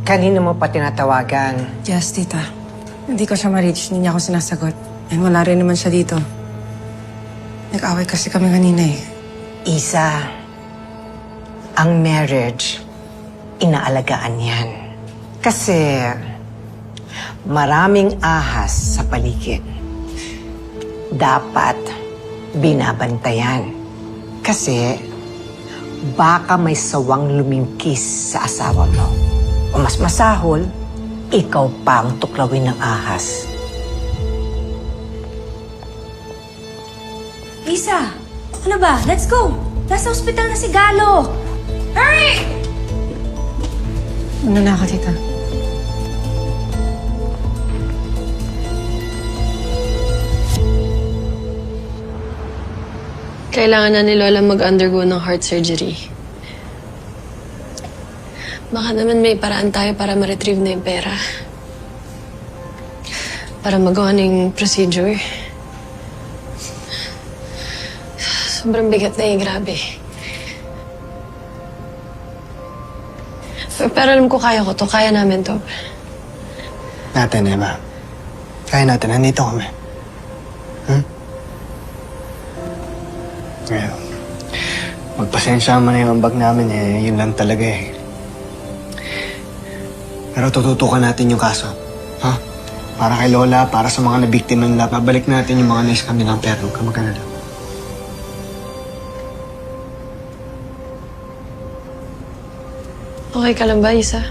Kanino mo pa tinatawagan? Yes, tita. Hindi ko siya ma-reach. Hindi niya ako sinasagot. And wala rin naman siya dito. Nag-away kasi kami kanina eh. Isa, ang marriage, inaalagaan yan. Kasi maraming ahas sa paligid. Dapat binabantayan. Kasi baka may sawang lumingkis sa asawa mo. O mas masahol, ikaw pa ang tuklawin ng ahas. Isa, ano ba? Let's go! Nasa ospital na si Galo! Hurry! Una na ako, tita. Kailangan na ni Lola mag-undergo ng heart surgery. Baka naman may paraan tayo para ma-retrieve na yung pera. Para magawa ng procedure. Sobrang bigat na grabe. Pero alam ko kaya ko to. Kaya namin to. Natin, Eva. Kaya natin. Nandito kami. Ngayon, magpasensya mo na yung ambag namin eh. Yun lang talaga eh. Pero tututukan natin yung kaso. Ha? Para kay Lola, para sa mga nabiktima nila, pabalik natin yung mga nais kami ng pera. Huwag ka magkalala. Okay ka lang ba, Isa?